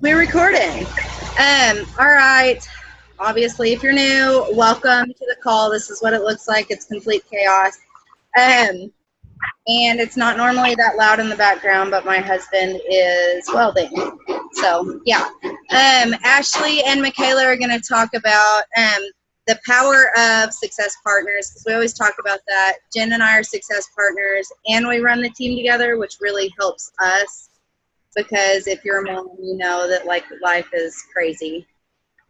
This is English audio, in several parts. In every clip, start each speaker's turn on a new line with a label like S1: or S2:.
S1: We're recording. All right. Obviously, if you're new, welcome to the call. This is what it looks like. It's complete chaos. And it's not normally that loud in the background, but my husband is welding. So, yeah. Ashley and Michaela are going to talk about the power of success partners, because we always talk about that. Jen and I are success partners, and we run the team together, which really helps us. Because if you're a mom, you know that like life is crazy,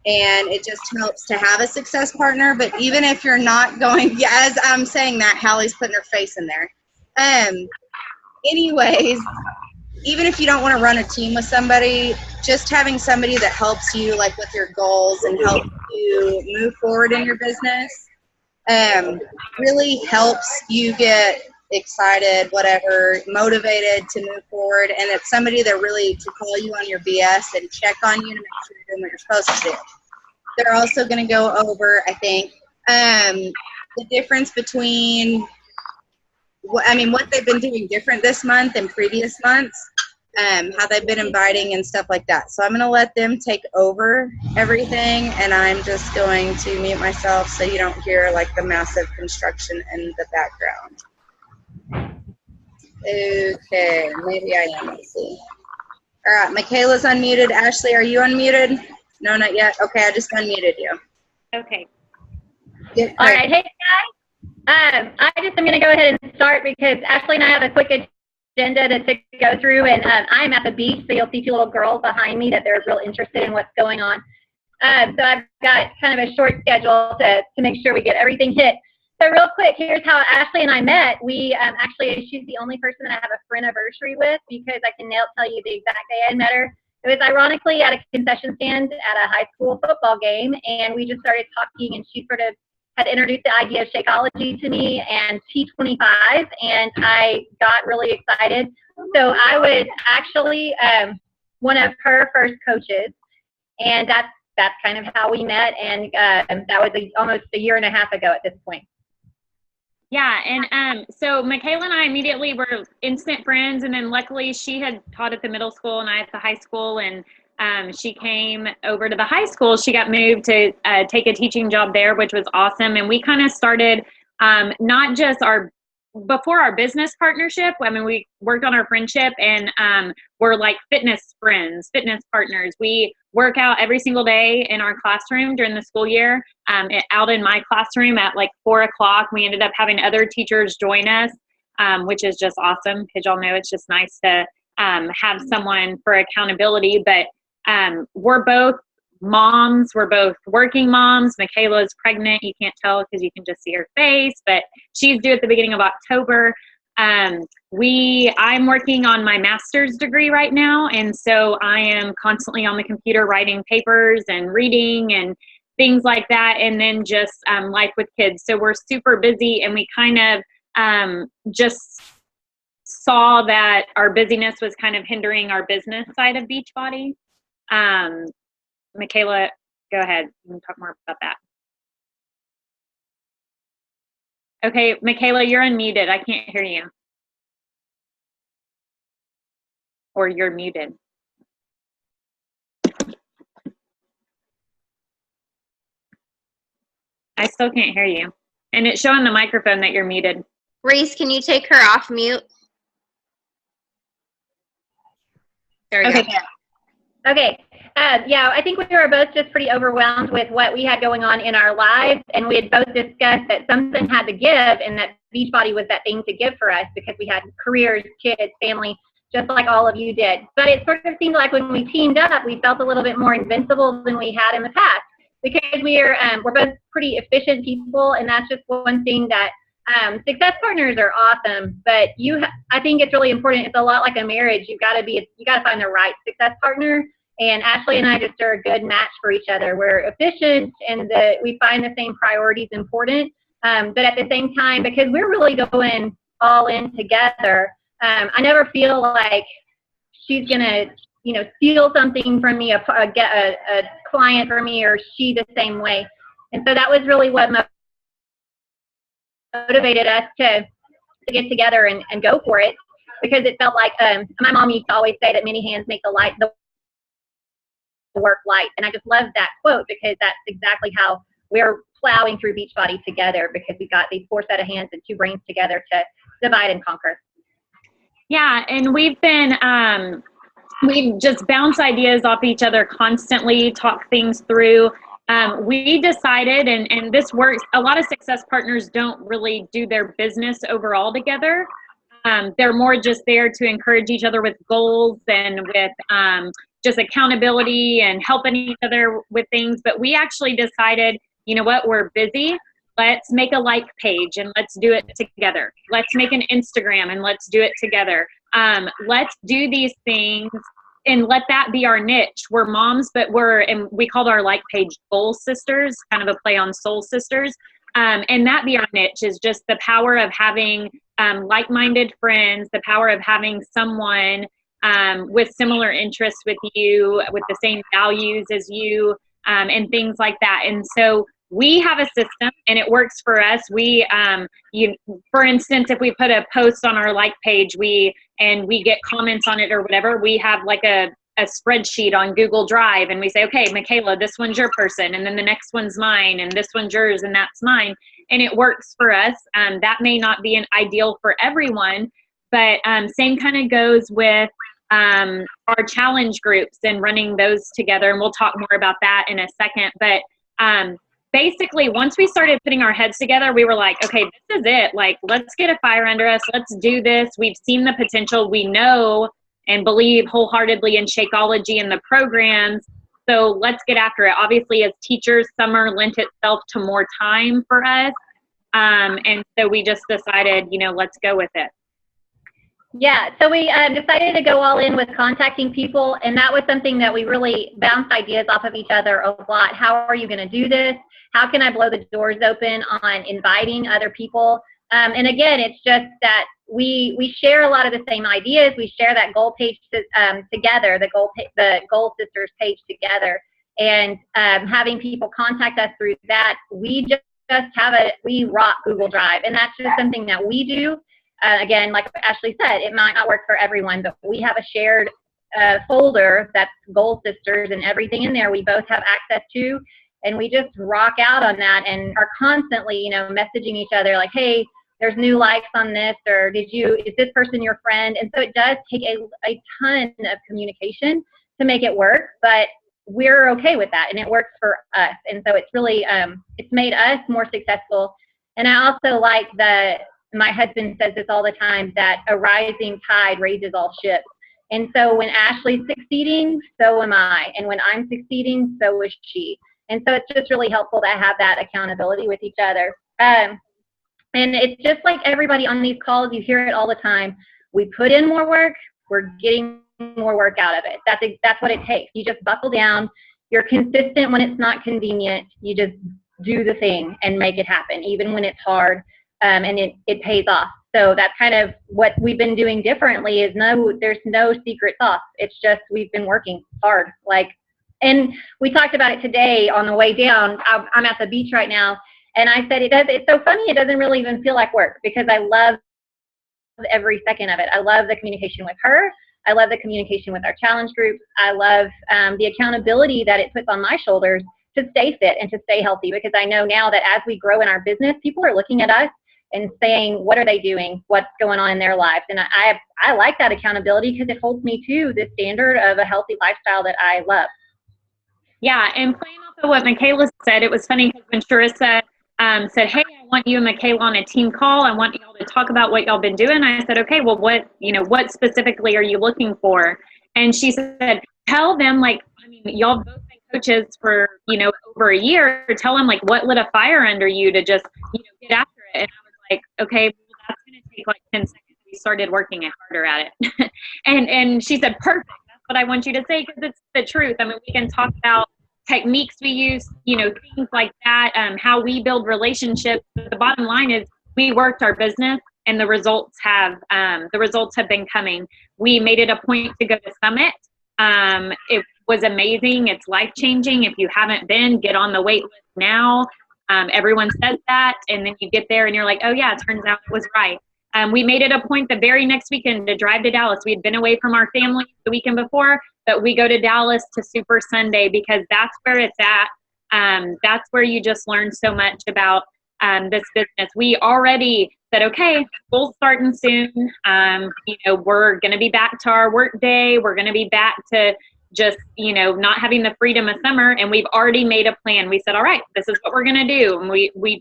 S1: and it just helps to have a success partner. But even if you're not going, yeah, as I'm saying that, Hallie's putting her face in there. Anyways, even if you don't want to run a team with somebody, just having somebody that helps you like with your goals and helps you move forward in your business really helps you get excited, whatever, motivated to move forward. And it's somebody that really to call you on your BS and check on you to make sure you're doing what you're supposed to do. They're also going to go over, I think, the difference between, what they've been doing different this month and previous months, how they've been inviting and stuff like that. So I'm going to let them take over everything, and I'm just going to mute myself so you don't hear like the massive construction in the background. Okay, maybe I am. Let's see. All right, Michaela's unmuted. Ashley, are you unmuted? No, not yet. Okay, I just unmuted you.
S2: Okay. All right. Hey, guys. I'm going to go ahead and start because Ashley and I have a quick agenda to go through, and I'm at the beach, so you'll see two little girls behind me that they're real interested in what's going on. So I've got kind of a short schedule to make sure we get everything hit. So real quick, here's how Ashley and I met. We actually, she's the only person that I have a friend anniversary with, because I can now tell you the exact day I met her. It was ironically at a concession stand at a high school football game, and we just started talking, and she sort of had introduced the idea of Shakeology to me and T25, and I got really excited. So I was actually one of her first coaches, and that's kind of how we met, and that was almost a year and a half ago at this point.
S3: Yeah, and so Michaela and I immediately were instant friends, and then luckily she had taught at the middle school and I at the high school, and she came over to the high school. She got moved to take a teaching job there, which was awesome, and we kind of started not just before our business partnership. I mean, we worked on our friendship, and we're like fitness friends, fitness partners. We work out every single day in our classroom during the school year. Out in my classroom at like 4 o'clock, we ended up having other teachers join us, which is just awesome, because y'all know it's just nice to have someone for accountability. But we're both moms. We're both working moms. Michaela's pregnant. You can't tell because you can just see her face, but she's due at the beginning of October. I'm working on my master's degree right now, and so I am constantly on the computer writing papers and reading and things like that, and then just life with kids. So we're super busy, and we kind of just saw that our busyness was kind of hindering our business side of Beachbody. Michaela, go ahead. You can talk more about that. Okay, Michaela, you're unmuted. I can't hear you. Or you're muted. I still can't hear you. And it's showing the microphone that you're muted.
S4: Reese, can you take her off mute? There we go.
S2: Okay. Yeah, I think we were both just pretty overwhelmed with what we had going on in our lives, and we had both discussed that something had to give, and that Beachbody was that thing to give for us, because we had careers, kids, family, just like all of you did. But it sort of seemed like when we teamed up, we felt a little bit more invincible than we had in the past, because we're both pretty efficient people, and that's just one thing that success partners are awesome. But I think it's really important. It's a lot like a marriage. You got to find the right success partner. And Ashley and I just are a good match for each other. We're efficient, and we find the same priorities important. But at the same time, because we're really going all in together, I never feel like she's gonna, steal something from me, get a client from me, or she the same way. And so that was really what motivated us to get together and go for it, because it felt like my mom used to always say that many hands make the work light. And I just love that quote because that's exactly how we're plowing through Beachbody together, because we got these 4 set of hands and 2 brains together to divide and conquer.
S3: Yeah, and we've just bounced ideas off each other constantly, talk things through. We decided, and this works, a lot of success partners don't really do their business overall together. They're more just there to encourage each other with goals and with just accountability and helping each other with things. But we actually decided, you know what, we're busy. Let's make a like page and let's do it together. Let's make an Instagram and let's do it together. Let's do these things and let that be our niche. We're moms, but and we called our like page Goal Sisters, kind of a play on Soul Sisters. And that be our niche, is just the power of having like-minded friends, the power of having someone with similar interests with you, with the same values as you, and things like that. And so we have a system and it works for us. For instance, if we put a post on our like page, and we get comments on it or whatever, we have like a spreadsheet on Google Drive, and we say, okay, Michaela, this one's your person, and then the next one's mine, and this one's yours, and that's mine. And it works for us. That may not be an ideal for everyone, but same kind of goes with our challenge groups and running those together. And we'll talk more about that in a second. But basically, once we started putting our heads together, we were like, okay, this is it. Like, let's get a fire under us. Let's do this. We've seen the potential. We know and believe wholeheartedly in Shakeology and the programs. So let's get after it. Obviously, as teachers, summer lent itself to more time for us. And so we just decided, let's go with it.
S2: Yeah, so we decided to go all in with contacting people, and that was something that we really bounced ideas off of each other a lot. How are you going to do this? How can I blow the doors open on inviting other people? And again, it's just that we share a lot of the same ideas. We share that goal page together, the Goal Sisters page together, and having people contact us through that. We we rock Google Drive, and that's just something that we do. Again, like Ashley said, it might not work for everyone, but we have a shared folder that's Goal Sisters, and everything in there we both have access to, and we just rock out on that and are constantly, messaging each other like, hey, there's new likes on this, or is this person your friend? And so it does take a ton of communication to make it work, but we're okay with that, and it works for us. And so it's really, it's made us more successful. And I also like my husband says this all the time, that a rising tide raises all ships. And so when Ashley's succeeding, so am I. And when I'm succeeding, so is she. And so it's just really helpful to have that accountability with each other. And it's just like everybody on these calls, you hear it all the time. We put in more work, we're getting more work out of it. That's what it takes. You just buckle down. You're consistent when it's not convenient. You just do the thing and make it happen, even when it's hard. And it pays off. So that's kind of what we've been doing differently. There's no secret sauce. It's just we've been working hard. And we talked about it today on the way down. I'm at the beach right now, and I said it's so funny. It doesn't really even feel like work, because I love every second of it. I love the communication with her. I love the communication with our challenge groups. I love the accountability that it puts on my shoulders to stay fit and to stay healthy, because I know now that as we grow in our business, people are looking at us and saying, what are they doing? What's going on in their lives? And I like that accountability, because it holds me to the standard of a healthy lifestyle that I love.
S3: Yeah, and playing off of what Michaela said, it was funny because when Charissa said, hey, I want you and Michaela on a team call. I want y'all to talk about what y'all been doing. I said, okay, well, what specifically are you looking for? And she said, tell them, y'all both been coaches for, over a year. Tell them, what lit a fire under you to just, get after it. And I was like, okay, well, that's going to take 10 seconds. We started working harder at it. and she said, perfect. That's what I want you to say, because it's the truth. I mean, we can talk about techniques we use, things like that, how we build relationships. But the bottom line is we worked our business, and the results have been coming. We made it a point to go to Summit. It was amazing. It's life-changing. If you haven't been, get on the wait list now. Everyone says that, and then you get there and you're like, oh yeah, it turns out it was right. We made it a point the very next weekend to drive to Dallas. We had been away from our family the weekend before, that we go to Dallas to Super Sunday because that's where it's at. That's where you just learn so much about this business. We already said, okay, school's starting soon. We're going to be back to our work day. We're going to be back to just, not having the freedom of summer. And we've already made a plan. We said, all right, this is what we're going to do. And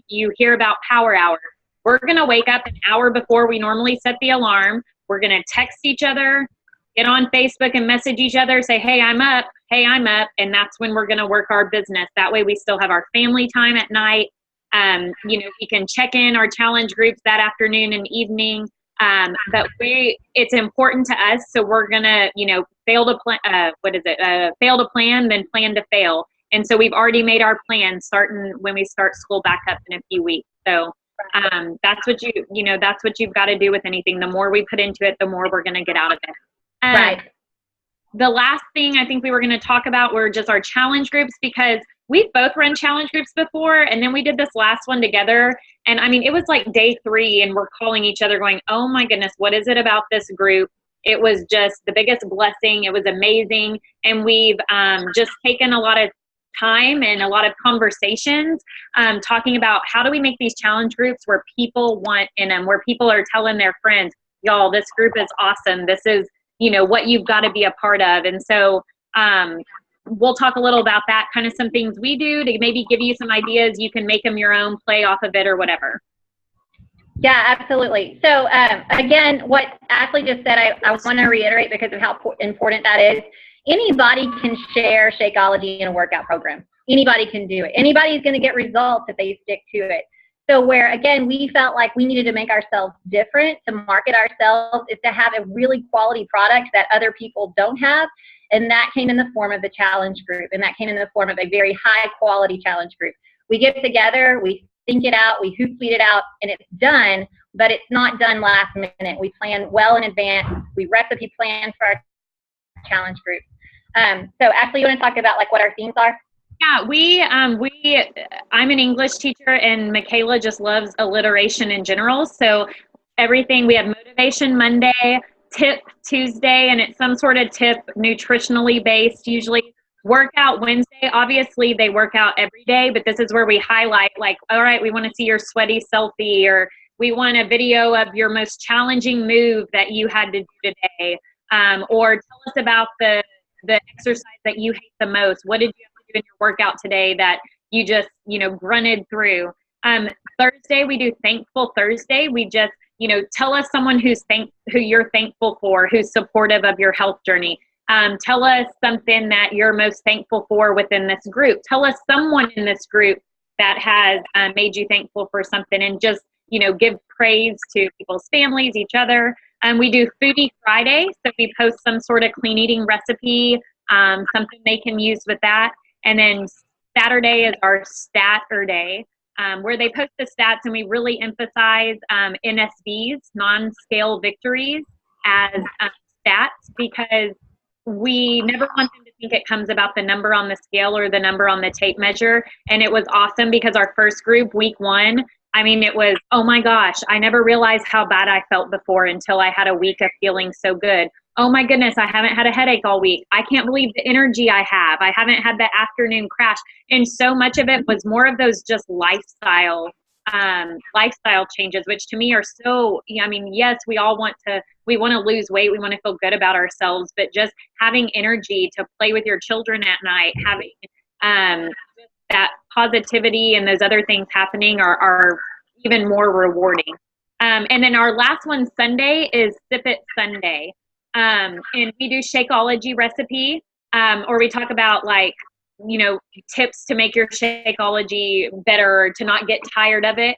S3: you hear about power hour. We're going to wake up an hour before we normally set the alarm. We're going to text each other, get on Facebook and message each other, say, hey, I'm up. Hey, I'm up. And that's when we're going to work our business. That way we still have our family time at night. We can check in our challenge groups that afternoon and evening. But it's important to us. So we're going to, fail to plan, then plan to fail. And so we've already made our plan starting when we start school back up in a few weeks. So that's what that's what you've got to do with anything. The more we put into it, the more we're going to get out of it.
S2: Right.
S3: The last thing I think we were going to talk about were just our challenge groups, because we've both run challenge groups before, and then we did this last one together. And it was like day 3, and we're calling each other going, oh my goodness, what is it about this group? It was just the biggest blessing. It was amazing. And we've just taken a lot of time and a lot of conversations talking about how do we make these challenge groups where people want in them, where people are telling their friends, y'all, this group is awesome. This is, what you've got to be a part of. And so we'll talk a little about that, kind of some things we do to maybe give you some ideas. You can make them your own, play off of it or whatever.
S2: Yeah, absolutely. So again, what Ashley just said, I want to reiterate because of how important that is. Anybody can share Shakeology in a workout program. Anybody can do it. Anybody's going to get results if they stick to it. So where, again, we felt like we needed to make ourselves different to market ourselves is to have a really quality product that other people don't have. And that came in the form of the challenge group. And that came in the form of a very high quality challenge group. We get together, we think it out, we hoop-tweet it out, and it's done, but it's not done last minute. We plan well in advance. We recipe plan for our challenge group. So Ashley, you want to talk about what our themes are?
S3: Yeah, I'm an English teacher, and Michaela just loves alliteration in general. So everything, we have Motivation Monday, Tip Tuesday, and it's some sort of tip, nutritionally based, usually. Workout Wednesday, obviously they work out every day, but this is where we highlight, all right, we want to see your sweaty selfie, or we want a video of your most challenging move that you had to do today, or tell us about the exercise that you hate the most. What did you have to do in your workout today that you just, grunted through? Thursday, we do Thankful Thursday. We just, tell us someone who you're thankful for, who's supportive of your health journey. Tell us something that you're most thankful for within this group. Tell us someone in this group that has made you thankful for something, and just, give praise to people's families, each other. We do Foodie Friday, so we post some sort of clean eating recipe, something they can use with that. And then Saturday is our Statter Day, where they post the stats, and we really emphasize NSVs, non-scale victories, as stats, because we never want them to think it comes about the number on the scale or the number on the tape measure. And it was awesome because our first group, week 1, it was, oh my gosh, I never realized how bad I felt before until I had a week of feeling so good. Oh my goodness, I haven't had a headache all week. I can't believe the energy I have. I haven't had the afternoon crash. And so much of it was more of those just lifestyle changes, which to me are so, yes, we want to lose weight. We want to feel good about ourselves, but just having energy to play with your children at night, having that positivity and those other things happening are even more rewarding. And then our last one, Sunday, is Sip It Sunday. And we do Shakeology recipe, or we talk about tips to make your Shakeology better, to not get tired of it.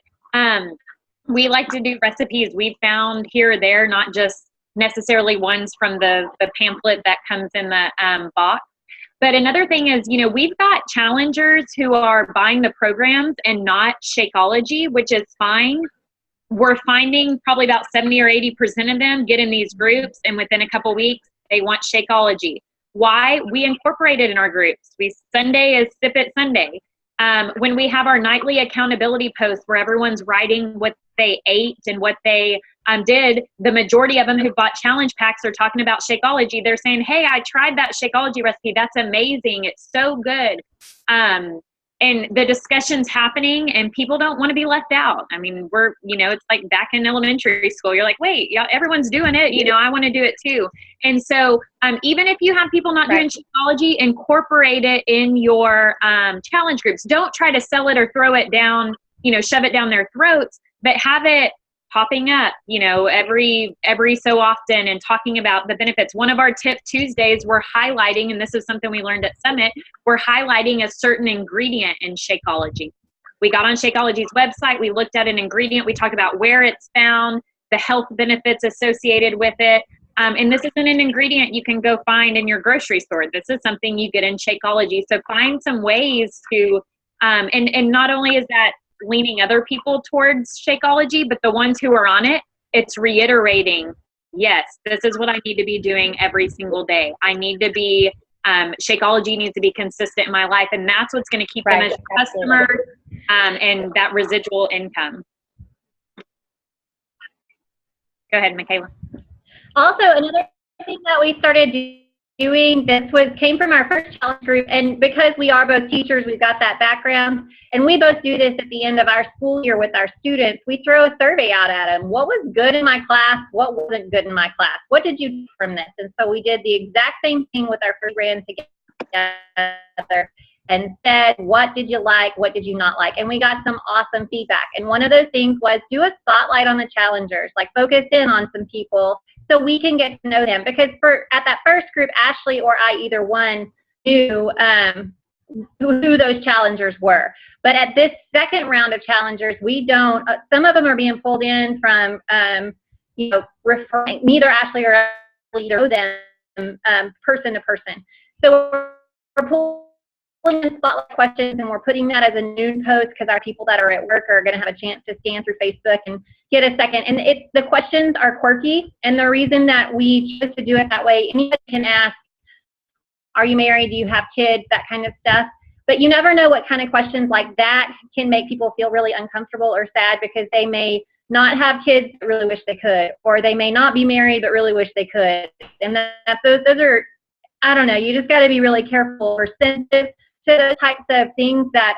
S3: We like to do recipes we've found here or there, not just necessarily ones from the pamphlet that comes in the box. But another thing is, we've got challengers who are buying the programs and not Shakeology, which is fine. We're finding probably about 70 or 80% of them get in these groups, and within a couple weeks, they want Shakeology. Why? We incorporate it in our groups. Sunday is Sip It Sunday. When we have our nightly accountability posts where everyone's writing what they ate and what they did, the majority of them who bought challenge packs are talking about Shakeology. They're saying, hey, I tried that Shakeology recipe. That's amazing. It's so good. And the discussion's happening and people don't want to be left out. I mean, we're, it's like back in elementary school. You're like, wait, yeah, everyone's doing it. I want to do it too. And so even if you have people not doing Shakeology, incorporate it in your challenge groups. Don't try to sell it or throw it down, shove it down their throats, but have it popping up, every so often and talking about the benefits. One of our Tip Tuesdays, we're highlighting, and this is something we learned at Summit, we're highlighting a certain ingredient in Shakeology. We got on Shakeology's website, we looked at an ingredient, we talked about where it's found, the health benefits associated with it. And this isn't an ingredient you can go find in your grocery store. This is something you get in Shakeology. So find some ways to, and not only is that leaning other people towards Shakeology, but the ones who are on it, it's reiterating, yes, this is what I need to be doing every single day. I need to be, Shakeology needs to be consistent in my life. And that's what's going to keep them as a customer and that residual income. Go ahead, Michaela.
S2: Also, another thing that we started doing, came from our first challenge group, and because we are both teachers, we've got that background, and we both do this at the end of our school year with our students. We throw a survey out at them. What was good in my class? What wasn't good in my class? What did you do from this? And so we did the exact same thing with our first brand together and said, what did you like? What did you not like? And we got some awesome feedback. And one of those things was do a spotlight on the challengers, like focus in on some people so we can get to know them. Because at that first group, Ashley or I, either one, knew who those challengers were. But at this second round of challengers, we don't, some of them are being pulled in from, referring, neither Ashley or I know them person to person. So we're pulling in spotlight questions, and we're putting that as a noon post because our people that are at work are going to have a chance to scan through Facebook and get a second. And the questions are quirky, and the reason that we chose to do it that way, anybody can ask, are you married? Do you have kids? That kind of stuff. But you never know what kind of questions like that can make people feel really uncomfortable or sad because they may not have kids but really wish they could, or they may not be married but really wish they could. And those are, I don't know, you just got to be really careful or sensitive to those types of things that,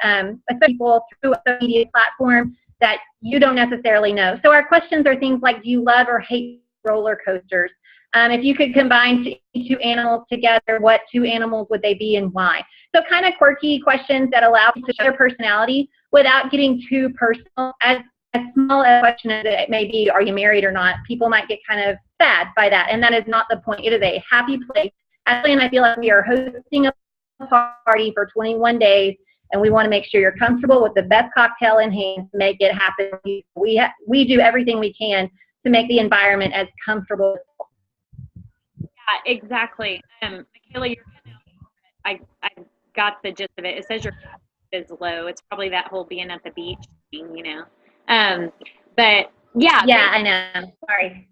S2: especially people through a social media platform that you don't necessarily know. So our questions are things like, do you love or hate roller coasters? If you could combine two animals together, what two animals would they be and why? So kind of quirky questions that allow people to show their personality without getting too personal. As small a question as it may be, are you married or not, people might get kind of sad by that. And that is not the point. It is a happy place. Ashley and I feel like we are hosting a party for 21 days, and we want to make sure you're comfortable with the best cocktail in hand to make it happen. We do everything we can to make the environment as comfortable as possible.
S3: Yeah, exactly. Michaela, I got the gist of it. It says your is low. It's probably that whole being at the beach thing, But yeah.
S2: Yeah, I know. Sorry.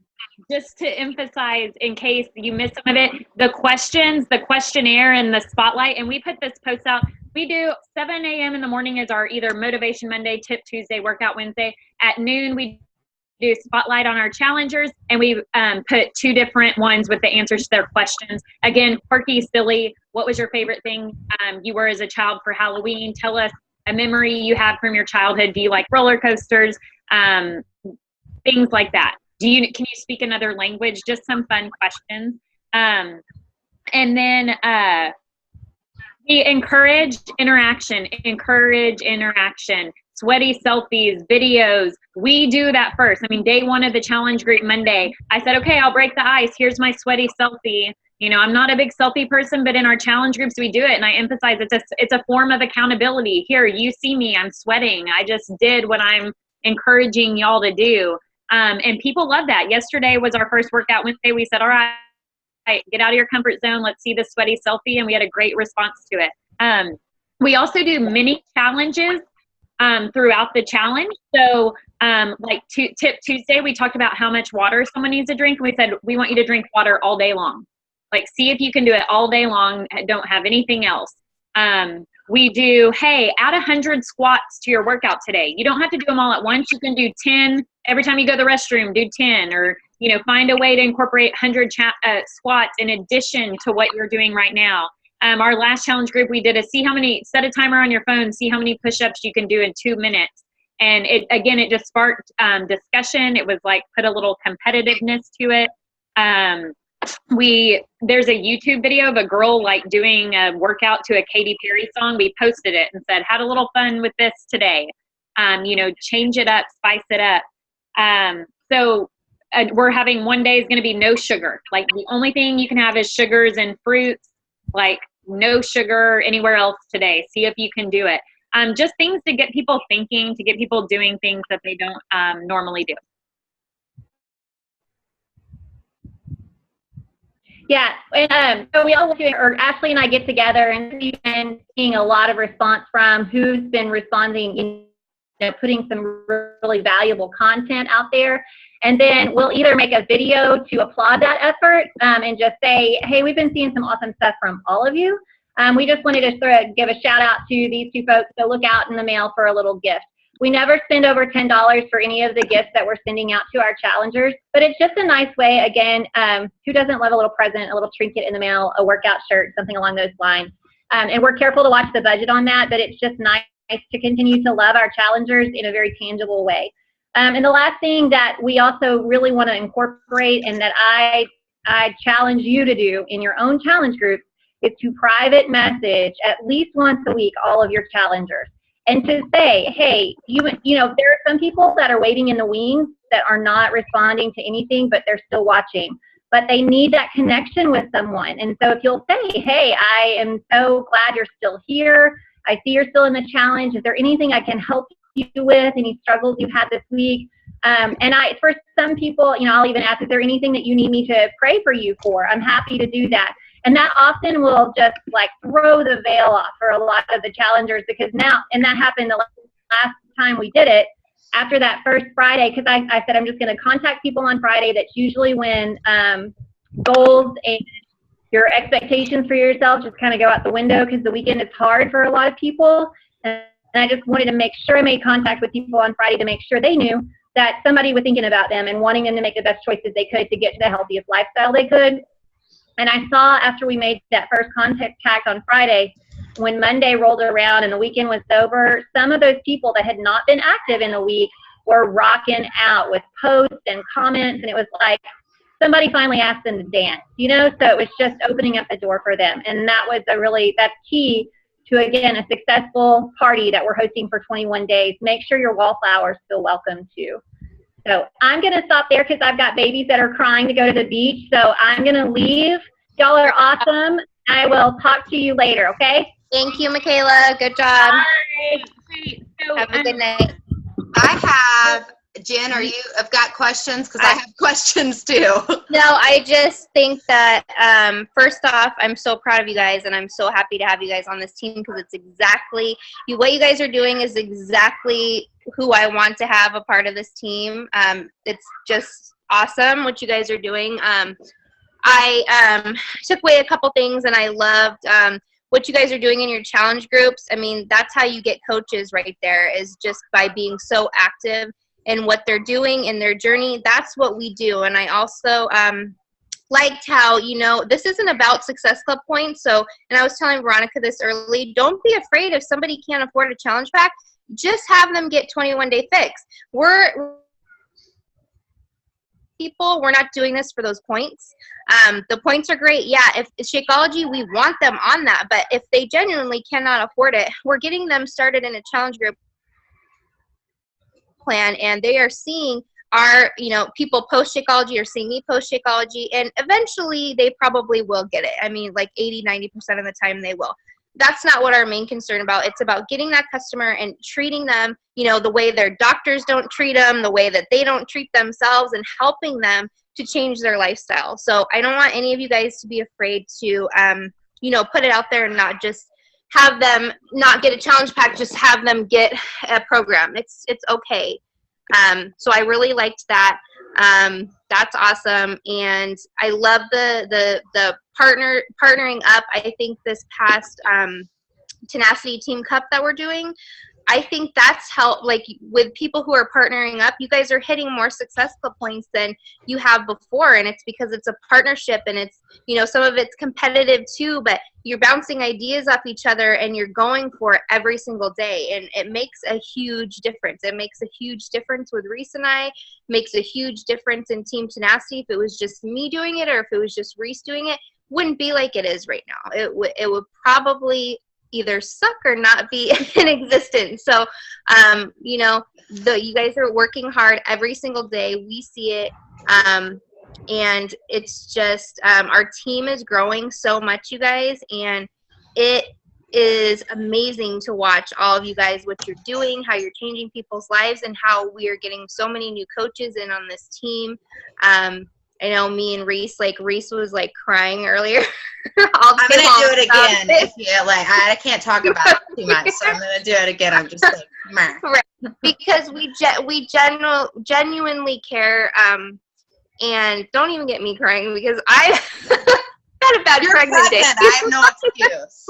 S3: Just to emphasize, in case you missed some of it, the questions, the questionnaire, and the spotlight, and we put this post out. We do 7 a.m. in the morning is our either Motivation Monday, Tip Tuesday, Workout Wednesday. At noon, we do spotlight on our challengers, and we put 2 different ones with the answers to their questions. Again, quirky, silly. What was your favorite thing you were as a child for Halloween? Tell us a memory you have from your childhood. Do you like roller coasters? Things like that. Can you speak another language? Just some fun questions. And then we encourage interaction. Sweaty selfies, videos. We do that first. I mean, day 1 of the challenge group Monday, I said, okay, I'll break the ice. Here's my sweaty selfie. I'm not a big selfie person, but in our challenge groups, we do it. And I emphasize it's a form of accountability. Here, you see me, I'm sweating. I just did what I'm encouraging y'all to do. And people love that. Yesterday was our first workout Wednesday. We said, all right, get out of your comfort zone. Let's see the sweaty selfie. And we had a great response to it. We also do mini challenges throughout the challenge. So like Tip Tuesday, we talked about how much water someone needs to drink. And we said, we want you to drink water all day long. Like, see if you can do it all day long. Don't have anything else. we do, hey, add 100 squats to your workout today. You don't have to do them all at once. You can do 10 every time you go to the restroom, do 10, or, you know, find a way to incorporate 100 squats in addition to what you're doing right now. Our last challenge group, we did set a timer on your phone, see how many push-ups you can do in 2 minutes. And it just sparked discussion. It was like, put a little competitiveness to it. There's a YouTube video of a girl like doing a workout to a Katy Perry song. We posted it and said, had a little fun with this today. You know, change it up, spice it up. So we're having one day is going to be no sugar. Like the only thing you can have is sugars and fruits, like no sugar anywhere else today. See if you can do it. Just things to get people thinking, to get people doing things that they don't normally do.
S2: Yeah, and so we all do, or Ashley and I get together, and we've been seeing a lot of response from who's been responding, you know, putting some really valuable content out there. And then we'll either make a video to applaud that effort and just say, hey, we've been seeing some awesome stuff from all of you. We just wanted to give a shout out to these two folks, so look out in the mail for a little gift. We never spend over $10 for any of the gifts that we're sending out to our challengers, but it's just a nice way, again, who doesn't love a little present, a little trinket in the mail, a workout shirt, something along those lines. And we're careful to watch the budget on that, but it's just nice to continue to love our challengers in a very tangible way. And the last thing that we also really want to incorporate, and that I challenge you to do in your own challenge groups, is to private message at least once a week all of your challengers. And to say, hey, you know, there are some people that are waiting in the wings that are not responding to anything, but they're still watching. But they need that connection with someone. And so if you'll say, hey, I am so glad you're still here. I see you're still in the challenge. Is there anything I can help you with? Any struggles you've had this week? For some people, you know, I'll even ask, is there anything that you need me to pray for you for? I'm happy to do that. And that often will just like throw the veil off for a lot of the challengers, because now, and that happened the last time we did it, after that first Friday, because I said I'm just going to contact people on Friday. That's usually when goals and your expectations for yourself just kind of go out the window, because the weekend is hard for a lot of people. And I just wanted to make sure I made contact with people on Friday to make sure they knew that somebody was thinking about them and wanting them to make the best choices they could to get to the healthiest lifestyle they could. And I saw after we made that first contact on Friday, when Monday rolled around and the weekend was over, some of those people that had not been active in the week were rocking out with posts and comments. And it was like somebody finally asked them to dance, you know? So it was just opening up the door for them. And that was that's key to, again, a successful party that we're hosting for 21 days. Make sure your wallflowers feel welcome too. So I'm going to stop there because I've got babies that are crying to go to the beach. So I'm going to leave. Y'all are awesome. I will talk to you later, okay?
S4: Thank you, Michaela. Good job.
S2: Bye.
S3: So,
S4: Have a good night.
S1: I have, Jen, I've got questions, because I have questions too.
S4: No, I just think that, first off, I'm so proud of you guys, and I'm so happy to have you guys on this team, because it's exactly, what you guys are doing is exactly who I want to have a part of this team. It's just awesome what you guys are doing. I took away a couple things, and I loved what you guys are doing in your challenge groups. I mean, that's how you get coaches right there, is just by being so active in what they're doing in their journey. That's what we do. And I also liked how, you know, this isn't about Success Club points. So, and I was telling Veronica this early, don't be afraid if somebody can't afford a challenge pack, just have them get 21-day fix. We're not doing this for those points. The points are great. Yeah, if Shakeology, we want them on that. But if they genuinely cannot afford it, we're getting them started in a challenge group plan, and they are seeing our, you know, people post Shakeology or seeing me post Shakeology, and eventually they probably will get it. I mean, like 80-90% of the time they will. That's not what our main concern about. It's about getting that customer and treating them, you know, the way their doctors don't treat them, the way that they don't treat themselves, and helping them to change their lifestyle. So I don't want any of you guys to be afraid to, you know, put it out there and not just have them not get a challenge pack, just have them get a program. It's okay. So I really liked that. That's awesome. And I love the partnering up. I think this past Tenacity Team Cup that we're doing, I think that's how, like, with people who are partnering up, you guys are hitting more Success Club points than you have before. And it's because it's a partnership, and it's, you know, some of it's competitive too, but you're bouncing ideas off each other and you're going for it every single day. And it makes a huge difference. It makes a huge difference with Reese and I, makes a huge difference in Team Tenacity. If it was just me doing it, or if it was just Reese doing it, wouldn't be like it is right now. It would probably either suck or not be in existence. So, you know, you guys are working hard every single day. We see it. And it's just, our team is growing so much, you guys, and it is amazing to watch all of you guys, what you're doing, how you're changing people's lives, and how we are getting so many new coaches in on this team. I know me and Reese, like Reese was like crying earlier.
S1: I'm going to do it again. If you like, I can't talk about it too much, so I'm going to do it again. I'm just like, meh.
S4: Right. Because we genuinely care, and don't even get me crying, because I had a bad pregnancy.
S1: I have no excuse.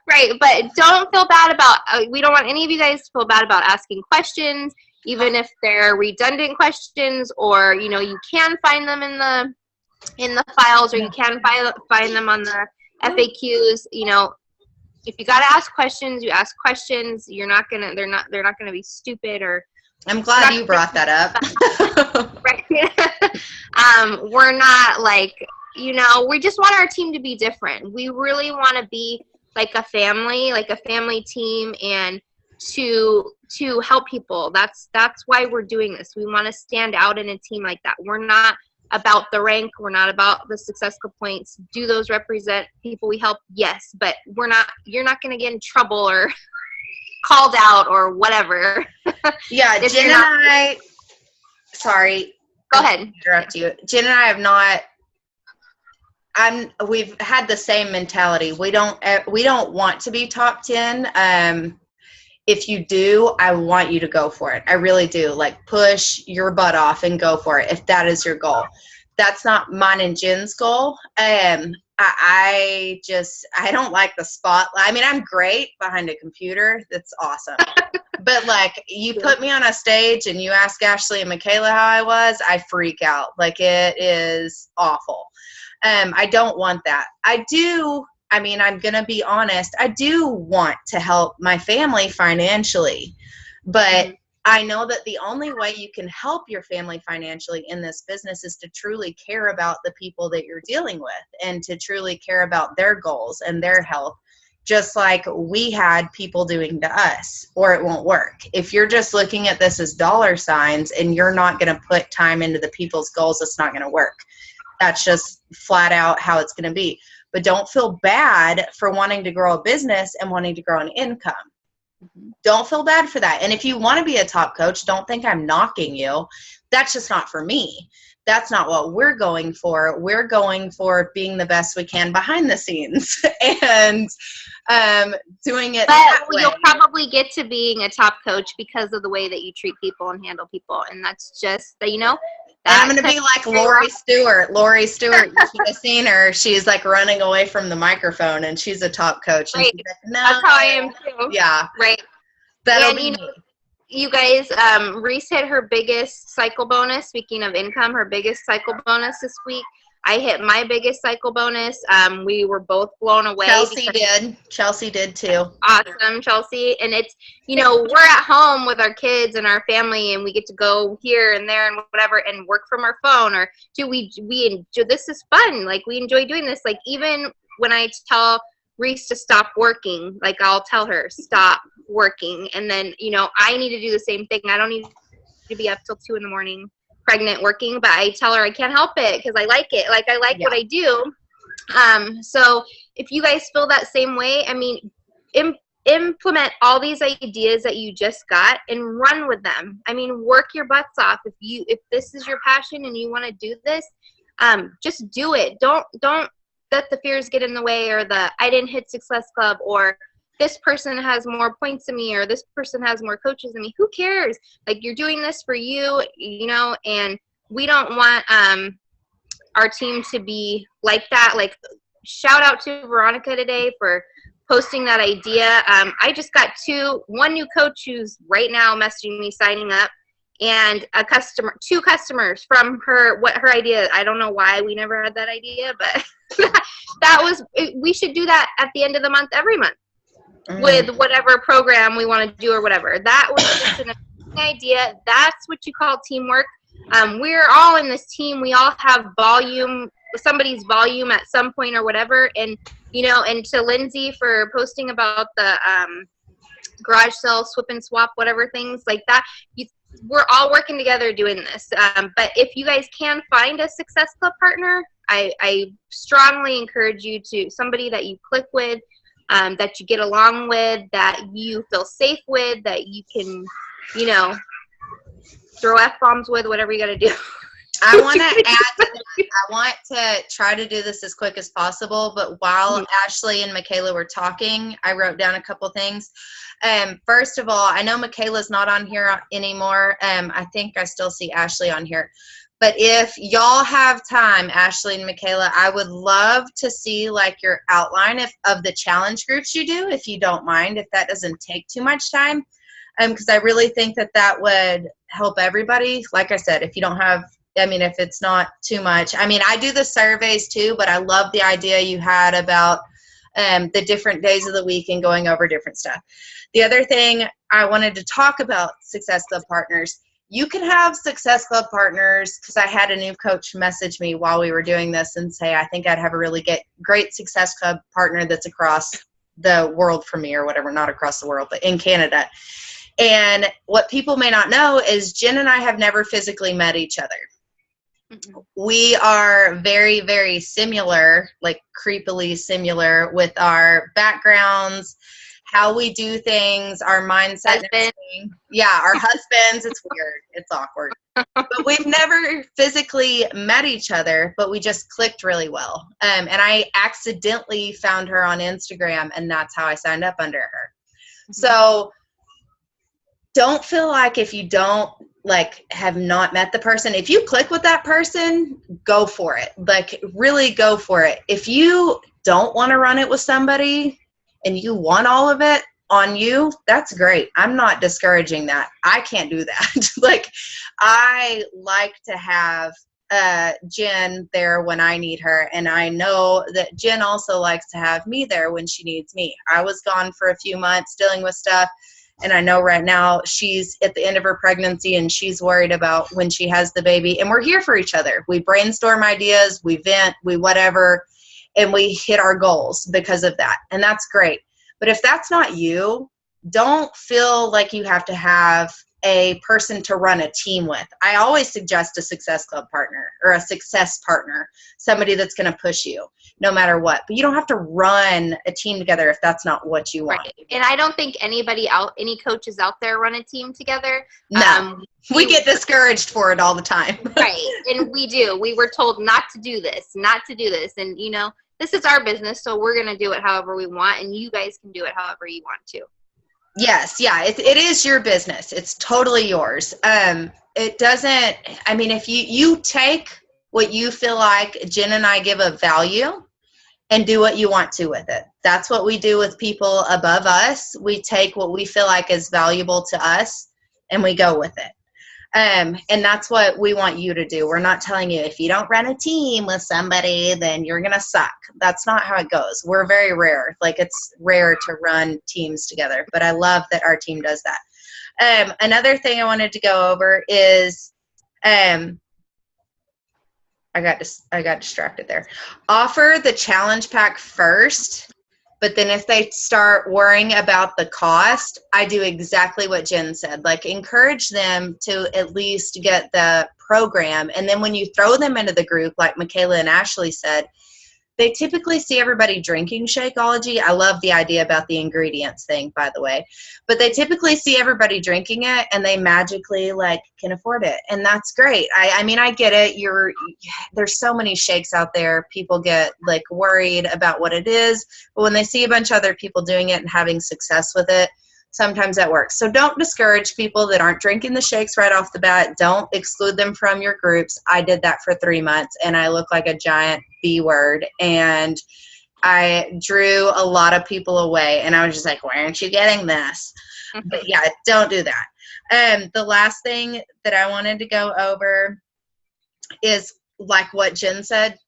S4: Right. But don't feel bad about, we don't want any of you guys to feel bad about asking questions, even if they're redundant questions, or, you know, you can find them in the files, or you can find them on the FAQs. You know, if you got to ask questions, you ask questions. They're not gonna be stupid, or.
S1: I'm glad you brought that up.
S4: Right. We're not like, you know, we just want our team to be different. We really want to be like a family team, and to help people. That's why we're doing this. We want to stand out in a team like that. We're not about the rank. We're not about the Success Club points. Do those represent people we help? Yes, but you're not going to get in trouble or called out or whatever.
S1: Yeah, Jen and I, sorry.
S4: Go ahead.
S1: Interrupt you. Jen and I have not, we've had the same mentality. We don't want to be top 10. If you do, I want you to go for it. I really do. Like, push your butt off and go for it if that is your goal. That's not mine and Jen's goal. I don't like the spotlight. I mean, I'm great behind a computer. That's awesome. But like, you put me on a stage and you ask Ashley and Michaela how I was, I freak out. Like, it is awful. I don't want that. I'm going to be honest. I do want to help my family financially, but I know that the only way you can help your family financially in this business is to truly care about the people that you're dealing with, and to truly care about their goals and their health, just like we had people doing to us, or it won't work. If you're just looking at this as dollar signs and you're not going to put time into the people's goals, it's not going to work. That's just flat out how it's going to be. But don't feel bad for wanting to grow a business and wanting to grow an income. Don't feel bad for that. And if you want to be a top coach, don't think I'm knocking you. That's just not for me. That's not what we're going for. We're going for being the best we can behind the scenes and doing it.
S4: But you'll probably get to being a top coach because of the way that you treat people and handle people. And that's just, you know.
S1: And I'm going to be like Lori Stewart. Lori Stewart, you should have seen her. She's like running away from the microphone, and she's a top coach. And
S4: right.
S1: She's like, no.
S4: That's how I am too.
S1: Yeah.
S4: Right.
S1: That'll be me.
S4: You guys, Reese hit her biggest cycle bonus. Speaking of income, her biggest cycle bonus this week. I hit my biggest cycle bonus. We were both blown away.
S1: Chelsea did too.
S4: Awesome, Chelsea. And it's, you know, we're at home with our kids and our family, and we get to go here and there and whatever and work from our phone. Or we enjoy, this is fun. Like, we enjoy doing this. Like, even when I tell Reese to stop working, like, I'll tell her, stop working. And then, you know, I need to do the same thing. I don't need to be up till 2 a.m. pregnant working, but I tell her I can't help it because I like it. Like, I like what I do. So if you guys feel that same way, I mean, implement all these ideas that you just got and run with them. I mean, work your butts off. If this is your passion and you want to do this, just do it. Don't let the fears get in the way, or I didn't hit Success Club, or this person has more points than me, or this person has more coaches than me. Who cares? Like, you're doing this for you, you know, and we don't want our team to be like that. Like, shout out to Veronica today for posting that idea. I just got one new coach who's right now messaging me signing up, and two customers from her idea. I don't know why we never had that idea, but we should do that at the end of the month every month with whatever program we want to do or whatever. That was just an idea. That's what you call teamwork. We're all in this team. We all have somebody's volume at some point or whatever. And, and to Lindsay for posting about the garage sale, swip and swap, whatever things like that. We're all working together doing this. But if you guys can find a Success Club partner, I strongly encourage you to somebody that you click with, that you get along with, that you feel safe with, that you can, throw F-bombs with, whatever you got to do.
S1: I want to add to that. I want to try to do this as quick as possible, but while Ashley and Michaela were talking, I wrote down a couple things. First of all, I know Michaela's not on here anymore. I think I still see Ashley on here. But if y'all have time, Ashley and Michaela, I would love to see like your outline of the challenge groups you do, if you don't mind, if that doesn't take too much time. Because I really think that would help everybody. Like I said, if you don't have, if it's not too much. I do the surveys too, but I love the idea you had about the different days of the week and going over different stuff. The other thing I wanted to talk about Success Club partners. You can have Success Club partners, because I had a new coach message me while we were doing this and say, I think I'd have a really great Success Club partner that's across the world from me or whatever, not across the world, but in Canada. And what people may not know is Jen and I have never physically met each other. Mm-hmm. We are very, very similar, like creepily similar with our backgrounds, how we do things, our mindset. And everything. Yeah, our husbands. It's weird. It's awkward. But we've never physically met each other, but we just clicked really well. And I accidentally found her on Instagram, and that's how I signed up under her. Mm-hmm. So don't feel like if you don't have not met the person, if you click with that person, go for it. Really go for it. If you don't want to run it with somebody and you want all of it on you, that's great. I'm not discouraging that. I can't do that. I like to have Jen there when I need her, and I know that Jen also likes to have me there when she needs me. I was gone for a few months dealing with stuff, and I know right now she's at the end of her pregnancy and she's worried about when she has the baby, and we're here for each other. We brainstorm ideas, we vent, we whatever, and we hit our goals because of that. And that's great. But if that's not you, don't feel like you have to have a person to run a team with. I always suggest a Success Club partner or a success partner, somebody that's going to push you no matter what. But you don't have to run a team together if that's not what you want.
S4: Right. And I don't think any coaches out there run a team together.
S1: No, we get discouraged for it all the time.
S4: Right. And we do. We were told not to do this, not to do this. And, this is our business, so we're going to do it however we want, and you guys can do it however you want to.
S1: Yes, yeah, it is your business. It's totally yours. It doesn't, if you take what you feel like Jen and I give a value and do what you want to with it. That's what we do with people above us. We take what we feel like is valuable to us and we go with it. And that's what we want you to do. We're not telling you if you don't run a team with somebody, then you're going to suck. That's not how it goes. We're very rare. It's rare to run teams together, but I love that our team does that. Another thing I wanted to go over is, I got distracted there. Offer the challenge pack first. But then if they start worrying about the cost, I do exactly what Jen said. Encourage them to at least get the program. And then when you throw them into the group, like Michaela and Ashley said, they typically see everybody drinking Shakeology. I love the idea about the ingredients thing, by the way. But they typically see everybody drinking it, and they magically can afford it, and that's great. I get it. There's so many shakes out there. People get worried about what it is, but when they see a bunch of other people doing it and having success with it, sometimes that works. So don't discourage people that aren't drinking the shakes right off the bat. Don't exclude them from your groups. I did that for 3 months, and I look like a giant B word, and I drew a lot of people away, and I was just like, why aren't you getting this? But yeah, don't do that. The last thing that I wanted to go over is like what Jen said.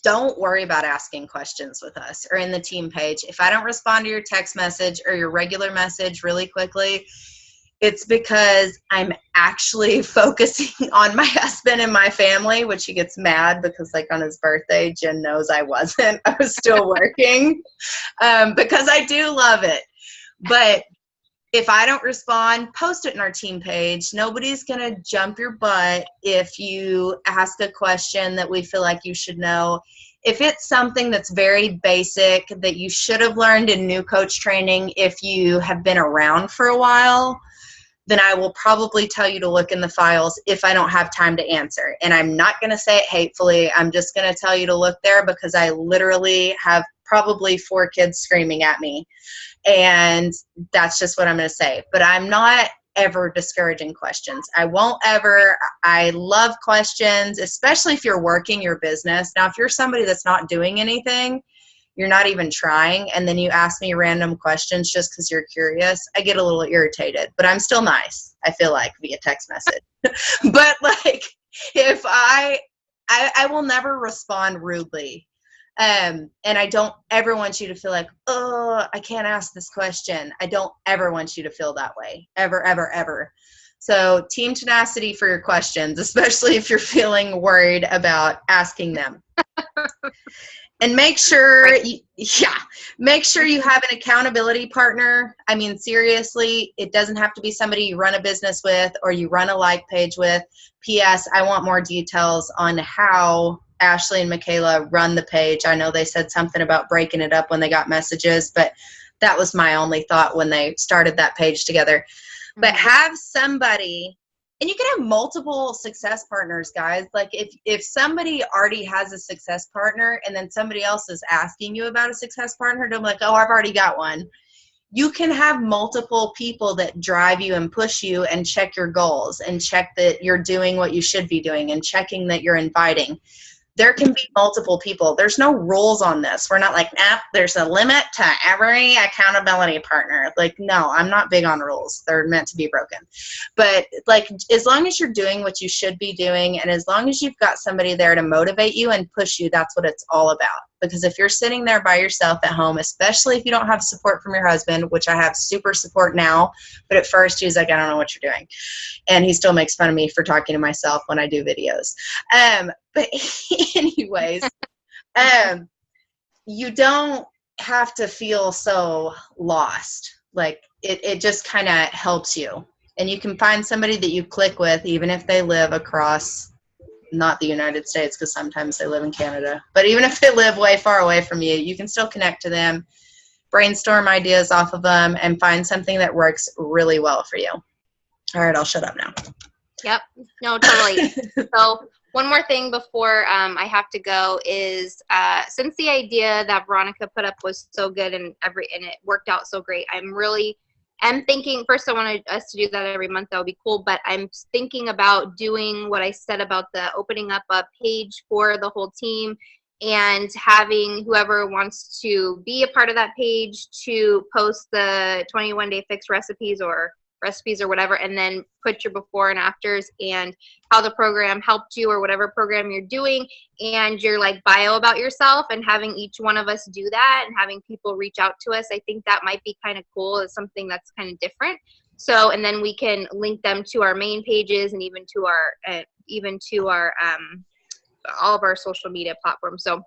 S1: Don't worry about asking questions with us or in the team page. If I don't respond to your text message or your regular message really quickly, it's because I'm actually focusing on my husband and my family, which he gets mad because, like, on his birthday, Jen knows I wasn't. I was still working because I do love it. But if I don't respond, post it in our team page. Nobody's going to jump your butt if you ask a question that we feel like you should know. If it's something that's very basic that you should have learned in new coach training, if you have been around for a while, then I will probably tell you to look in the files if I don't have time to answer. And I'm not going to say it hatefully. I'm just going to tell you to look there because I literally have probably 4 kids screaming at me. And that's just what I'm going to say. But I'm not ever discouraging questions. I won't ever. I love questions, especially if you're working your business. Now, if you're somebody that's not doing anything, you're not even trying, and then you ask me random questions just because you're curious, I get a little irritated. But I'm still nice, I feel like, via text message. But, like, if I will never respond rudely. And I don't ever want you to feel like, oh, I can't ask this question. I don't ever want you to feel that way. Ever, ever, ever. So team tenacity for your questions, especially if you're feeling worried about asking them. And make sure, make sure you have an accountability partner. I mean, seriously, it doesn't have to be somebody you run a business with or you run a like page with. P.S. I want more details on how Ashley and Michaela run the page. I know they said something about breaking it up when they got messages, but that was my only thought when they started that page together. But have somebody, and you can have multiple success partners, guys. Like if somebody already has a success partner and then somebody else is asking you about a success partner, don't be like, oh, I've already got one. You can have multiple people that drive you and push you and check your goals and check that you're doing what you should be doing and checking that you're inviting. There can be multiple people. There's no rules on this. We're not like, nah, there's a limit to every accountability partner. Like, no, I'm not big on rules. They're meant to be broken. But, like, as long as you're doing what you should be doing and as long as you've got somebody there to motivate you and push you, that's what it's all about. Because if you're sitting there by yourself at home, especially if you don't have support from your husband, which I have super support now, but at first he was like, I don't know what you're doing. And he still makes fun of me for talking to myself when I do videos. But anyways, you don't have to feel so lost. Like it just kind of helps you. And you can find somebody that you click with, even if they live across not the United States, because sometimes they live in Canada. But even if they live way far away from you, you can still connect to them, brainstorm ideas off of them, and find something that works really well for you. All right, I'll shut up now.
S4: Yep. No, totally. So one more thing before I have to go is since the idea that Veronica put up was so good and it worked out so great, I'm thinking, first I wanted us to do that every month. That would be cool. But I'm thinking about doing what I said about the opening up a page for the whole team and having whoever wants to be a part of that page to post the 21-day fix recipes or whatever, and then put your before and afters and how the program helped you or whatever program you're doing and your like bio about yourself, and having each one of us do that and having people reach out to us. I think that might be kind of cool. It's something that's kind of different. So, and then we can link them to our main pages and even to our all of our social media platforms. So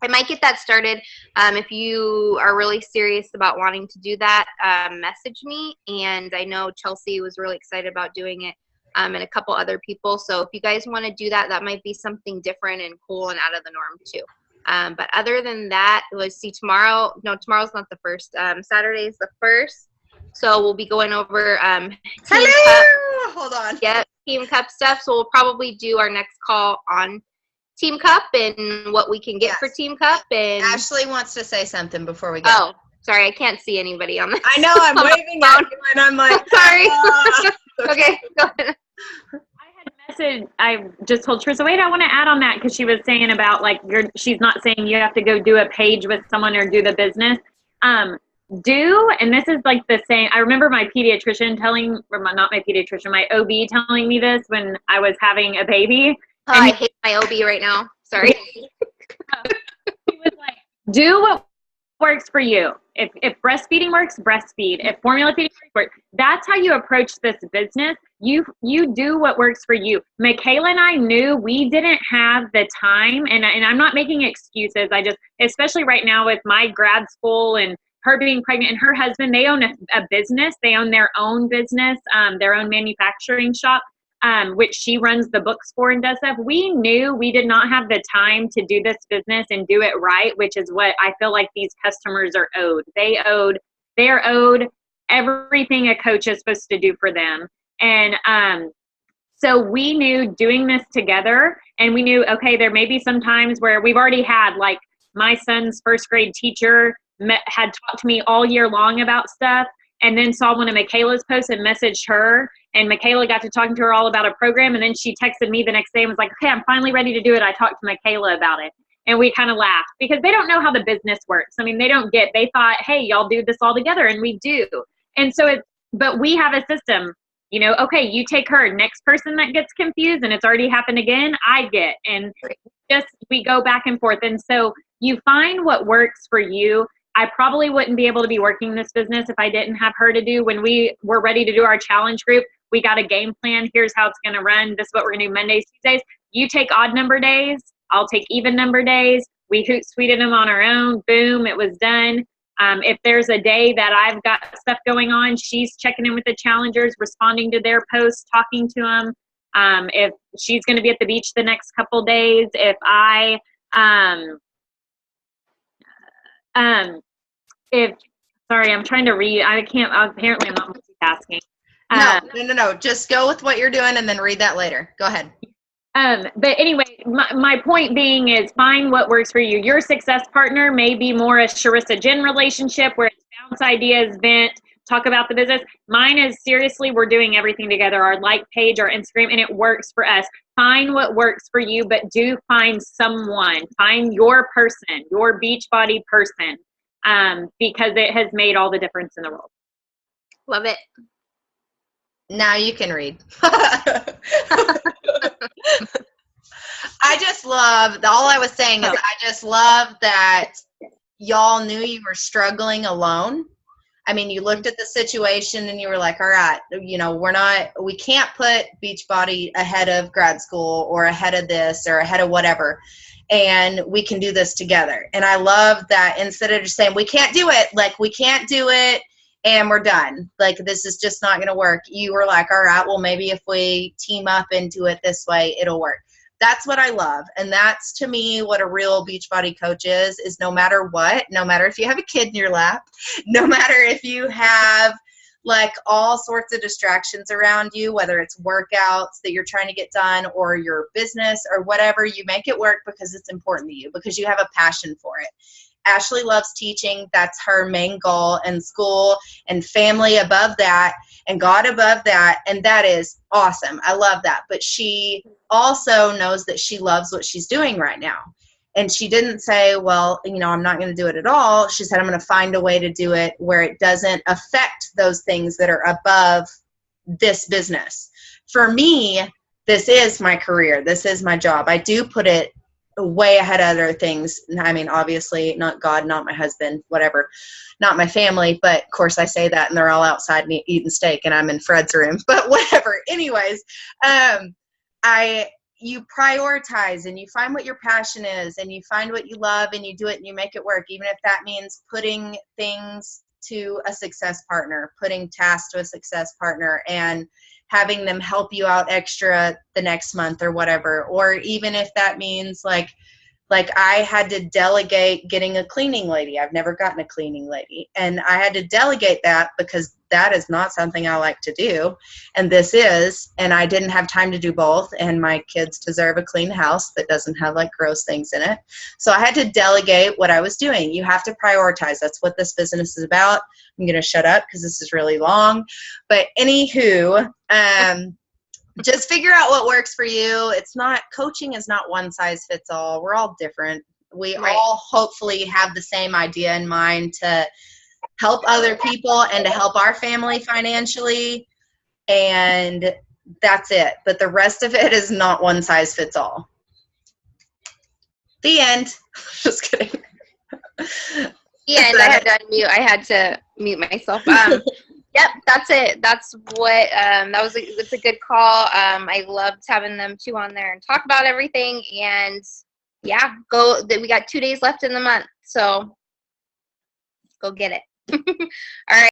S4: I might get that started. If you are really serious about wanting to do that, message me. And I know Chelsea was really excited about doing it, and a couple other people. So if you guys want to do that, that might be something different and cool and out of the norm too. But other than that, let's see, tomorrow's not the first. Saturday is the first. So we'll be going over Team Cup.
S1: Hold on.
S4: Yeah, Team Cup stuff. So we'll probably do our next call on Team Cup and what we can get for Team Cup. And
S1: Ashley wants to say something before we go.
S4: Oh, sorry, I can't see anybody on this.
S1: I know, I'm waving at you and I'm like,
S4: sorry. Okay, go ahead.
S3: I had I just told Teresa, wait, I want to add on that because she was saying about like she's not saying you have to go do a page with someone or do the business. And this is like the same. I remember my pediatrician not my pediatrician, my OB telling me this when I was having a baby.
S4: Oh, I hate my OB right now. Sorry.
S3: He was like, do what works for you. If breastfeeding works, breastfeed. If formula feeding works, that's how you approach this business. You do what works for you. Michaela and I knew we didn't have the time, and I'm not making excuses. I just, especially right now with my grad school and her being pregnant and her husband, they own a business. They own their own business, their own manufacturing shop, which she runs the books for and does stuff. We knew we did not have the time to do this business and do it right, which is what I feel like these customers are owed. They are owed everything a coach is supposed to do for them. And so we knew doing this together, and we knew, okay, there may be some times where we've already had, like, my son's first grade teacher had talked to me all year long about stuff, and then saw one of Michaela's posts and messaged her, and Michaela got to talking to her all about a program, and then she texted me the next day and was like, okay, I'm finally ready to do it. I talked to Michaela about it. And we kind of laughed because they don't know how the business works. I mean, they thought, hey, y'all do this all together, and we do. And so but we have a system, okay, you take her, next person that gets confused and it's already happened again, I get, and we go back and forth. And so you find what works for you. I probably wouldn't be able to be working this business if I didn't have her to do. When we were ready to do our challenge group, we got a game plan. Here's how it's going to run. This is what we're going to do Mondays, Tuesdays. You take odd number days. I'll take even number days. We hoot-sweeted them on our own. Boom, it was done. If there's a day that I've got stuff going on, she's checking in with the challengers, responding to their posts, talking to them. If she's going to be at the beach the next couple days, if sorry, I'm trying to read. Apparently I'm not multitasking.
S1: No. Just go with what you're doing and then read that later. Go ahead.
S3: But anyway, my point being is find what works for you. Your success partner may be more a Sharissa Jen relationship where it's bounce ideas, vent, talk about the business. Mine is seriously, we're doing everything together, our like page, our Instagram, and it works for us. Find what works for you, but do find someone. Find your person, your Beachbody person, because it has made all the difference in the world.
S4: Love it.
S1: Now you can read. I just love, all I was saying is I just love that y'all knew you were struggling alone. I mean, you looked at the situation and you were like, all right, we can't put Beachbody ahead of grad school or ahead of this or ahead of whatever. And we can do this together. And I love that instead of just saying, we can't do it, like we can't do it and we're done. Like, this is just not going to work. You were like, all right, well, maybe if we team up and do it this way, it'll work. That's what I love. And that's, to me, what a real Beachbody coach is no matter what, no matter if you have a kid in your lap, no matter if you have like all sorts of distractions around you, whether it's workouts that you're trying to get done or your business or whatever, you make it work because it's important to you, because you have a passion for it. Ashley loves teaching. That's her main goal, and school and family above that and God above that. And that is awesome. I love that. But she also knows that she loves what she's doing right now. And she didn't say, well, I'm not going to do it at all. She said, I'm going to find a way to do it where it doesn't affect those things that are above this business. For me, this is my career. This is my job. I do put it way ahead of other things. I mean, obviously not God, not my husband, whatever, not my family, but of course I say that and they're all outside eating steak and I'm in Fred's room, but whatever. Anyways, you prioritize and you find what your passion is and you find what you love and you do it and you make it work, even if that means putting things to a success partner, putting tasks to a success partner and having them help you out extra the next month or whatever. Or even if that means like I had to delegate getting a cleaning lady. I've never gotten a cleaning lady. And I had to delegate that because that is not something I like to do. And this is, and I didn't have time to do both. And my kids deserve a clean house that doesn't have like gross things in it. So I had to delegate what I was doing. You have to prioritize. That's what this business is about. I'm going to shut up because this is really long. But anywho, just figure out what works for you. Coaching is not one size fits all. We're all different. We all hopefully have the same idea in mind to help other people and to help our family financially. And that's it. But the rest of it is not one size fits all. The end. Just kidding.
S4: The end. I had to mute myself. Yep, that's it. That's what, it's a good call. I loved having them two on there and talk about everything. And yeah, we got 2 days left in the month. So go get it. All right.